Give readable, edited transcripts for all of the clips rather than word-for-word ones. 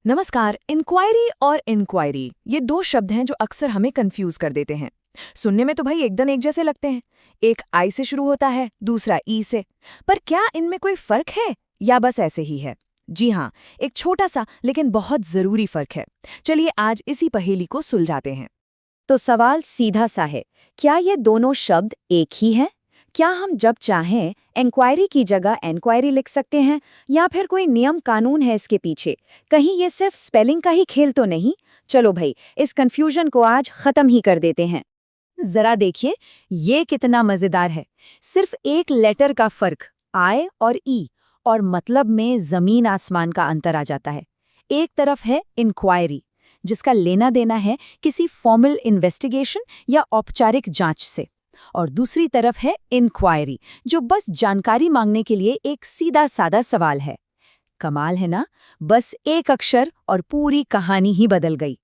नमस्कार। इंक्वायरी और इंक्वायरी ये दो शब्द हैं जो अक्सर हमें कंफ्यूज कर देते हैं। सुनने में तो भाई एकदम एक जैसे लगते हैं। एक आई से शुरू होता है, दूसरा ई से। पर क्या इनमें कोई फर्क है या बस ऐसे ही है? जी हाँ, एक छोटा सा लेकिन बहुत जरूरी फर्क है। चलिए आज इसी पहेली को सुलझाते हैं। तो सवाल सीधा सा है, क्या ये दोनों शब्द एक ही हैं? क्या हम जब चाहें इंक्वायरी की जगह एनक्वायरी लिख सकते हैं, या फिर कोई नियम कानून है इसके पीछे? कहीं ये सिर्फ स्पेलिंग का ही खेल तो नहीं? चलो भाई, इस कंफ्यूजन को आज खत्म ही कर देते हैं। जरा देखिए, ये कितना मजेदार है। सिर्फ एक लेटर का फर्क, आई और ई, और मतलब में जमीन आसमान का अंतर आ जाता है। एक तरफ है इंक्वायरी, जिसका लेना देना है किसी फॉर्मल इन्वेस्टिगेशन या औपचारिक जांच से, और दूसरी तरफ है इंक्वायरी, जो बस जानकारी मांगने के लिए एक सीधा साधा सवाल है। कमाल है ना? बस एक अक्षर और पूरी कहानी ही बदल गई।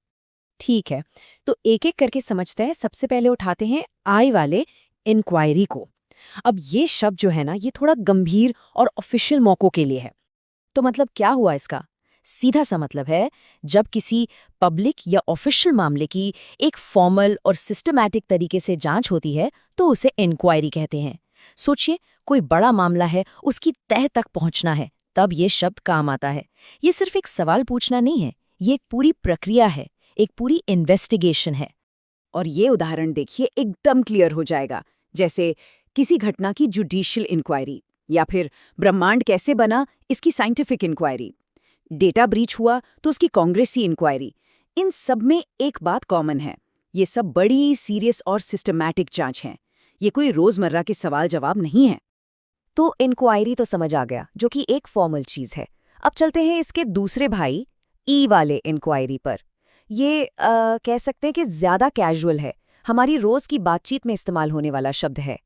ठीक है, तो एक एक करके समझते हैं। सबसे पहले उठाते हैं आई वाले, इंक्वायरी को। अब ये शब्द जो है ना, ये थोड़ा गंभीर और ऑफिशियल मौकों के लिए है। तो मतलब क्या हुआ इसका? सीधा सा मतलब है, जब किसी पब्लिक या ऑफिशियल मामले की एक फॉर्मल और सिस्टमैटिक तरीके से जांच होती है तो उसे इंक्वायरी कहते हैं। सोचिए, कोई बड़ा मामला है, उसकी तह तक पहुंचना है, तब ये शब्द काम आता है। ये सिर्फ एक सवाल पूछना नहीं है, ये एक पूरी प्रक्रिया है, एक पूरी इन्वेस्टिगेशन है। और ये उदाहरण देखिए, एकदम क्लियर हो जाएगा। जैसे किसी घटना की जुडिशियल इंक्वायरी, या फिर ब्रह्मांड कैसे बना इसकी साइंटिफिक इंक्वायरी, डेटा ब्रीच हुआ तो उसकी कांग्रेसी इंक्वायरी। इन सब में एक बात कॉमन है, ये सब बड़ी सीरियस और सिस्टमैटिक जांच हैं। ये कोई रोजमर्रा के सवाल जवाब नहीं है। तो इंक्वायरी तो समझ आ गया, जो कि एक फॉर्मल चीज है। अब चलते हैं इसके दूसरे भाई, ई वाले इंक्वायरी पर। ये कह सकते हैं कि ज्यादा कैजुअल है, हमारी रोज की बातचीत में इस्तेमाल होने वाला शब्द है।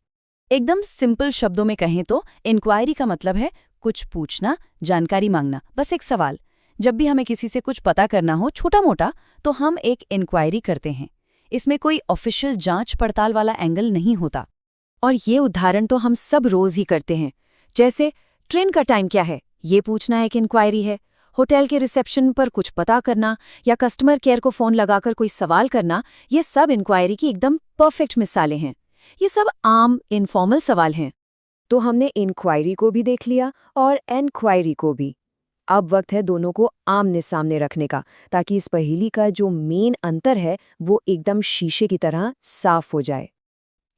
एकदम सिंपल शब्दों में कहें तो इंक्वायरी का मतलब है कुछ पूछना, जानकारी मांगना, बस एक सवाल। जब भी हमें किसी से कुछ पता करना हो, छोटा मोटा, तो हम एक इंक्वायरी करते हैं। इसमें कोई ऑफिशियल जांच पड़ताल वाला एंगल नहीं होता। और ये उदाहरण तो हम सब रोज ही करते हैं। जैसे ट्रेन का टाइम क्या है, ये पूछना एक इंक्वायरी है। होटल के रिसेप्शन पर कुछ पता करना, या कस्टमर केयर को फोन लगाकर कोई सवाल करना, ये सब इंक्वायरी की एकदम परफेक्ट मिसालें हैं। ये सब आम इनफॉर्मल सवाल हैं। तो हमने इंक्वायरी को भी देख लिया और एनक्वायरी को भी। अब वक्त है दोनों को आमने सामने रखने का, ताकि इस पहेली का जो मेन अंतर है वो एकदम शीशे की तरह साफ हो जाए।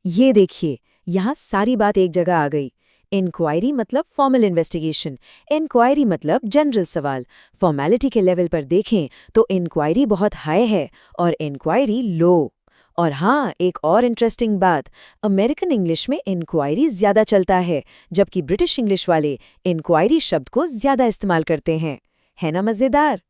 ये देखिए, यहाँ सारी बात एक जगह आ गई। इंक्वायरी मतलब फॉर्मल इन्वेस्टिगेशन, इंक्वायरी मतलब जनरल सवाल। फॉर्मेलिटी के लेवल पर देखें तो इंक्वायरी बहुत हाई है और इंक्वायरी लो। और हाँ, एक और इंटरेस्टिंग बात, अमेरिकन इंग्लिश में इंक्वायरी ज्यादा चलता है, जबकि ब्रिटिश इंग्लिश वाले इंक्वायरी शब्द को ज्यादा इस्तेमाल करते हैं। है ना मजेदार?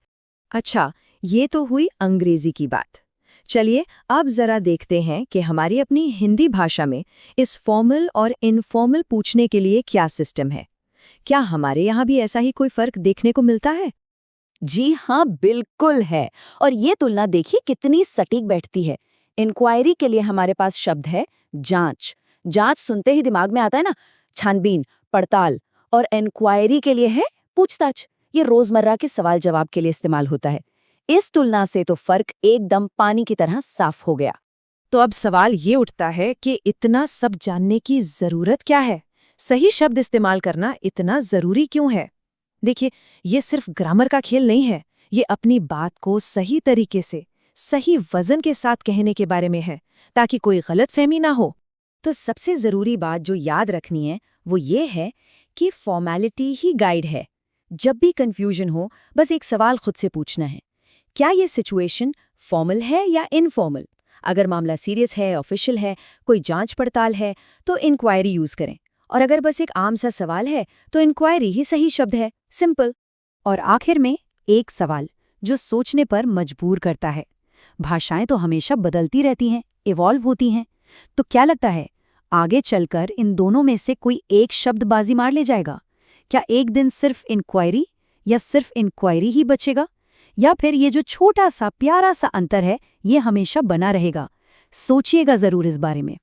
अच्छा, ये तो हुई अंग्रेजी की बात। चलिए अब जरा देखते हैं कि हमारी अपनी हिंदी भाषा में इस फॉर्मल और इनफॉर्मल पूछने के लिए क्या सिस्टम है। क्या हमारे यहाँ भी ऐसा ही कोई फर्क देखने को मिलता है? जी हाँ, बिल्कुल है। और ये तुलना देखिए कितनी सटीक बैठती है। इंक्वायरी के लिए हमारे पास शब्द है जांच। जांच सुनते ही दिमाग में आता है ना, छानबीन, पड़ताल। और इंक्वायरी के लिए है पूछताछ। ये रोजमर्रा के सवाल जवाब के लिए इस्तेमाल होता है। इस तुलना से तो फर्क एकदम पानी की तरह साफ हो गया। तो अब सवाल ये उठता है कि इतना सब जानने की जरूरत क्या है? सही शब्द इस्तेमाल करना इतना जरूरी क्यों है? देखिए, ये सिर्फ ग्रामर का खेल नहीं है, ये अपनी बात को सही तरीके से, सही वजन के साथ कहने के बारे में है, ताकि कोई गलतफहमी ना हो। तो सबसे जरूरी बात जो याद रखनी है वो ये है कि फॉर्मेलिटी ही गाइड है। जब भी कंफ्यूजन हो, बस एक सवाल खुद से पूछना है, क्या ये सिचुएशन फॉर्मल है या इनफॉर्मल? अगर मामला सीरियस है, ऑफिशियल है, कोई जांच पड़ताल है, तो इंक्वायरी यूज करें। और अगर बस एक आम सा सवाल है तो इंक्वायरी ही सही शब्द है, सिंपल। और आखिर में एक सवाल जो सोचने पर मजबूर करता है। भाषाएं तो हमेशा बदलती रहती हैं, इवॉल्व होती हैं। तो क्या लगता है, आगे चलकर इन दोनों में से कोई एक शब्द बाजी मार ले जाएगा? क्या एक दिन सिर्फ इंक्वायरी या सिर्फ इंक्वायरी ही बचेगा? या फिर ये जो छोटा सा प्यारा सा अंतर है, ये हमेशा बना रहेगा? सोचिएगा जरूर इस बारे में।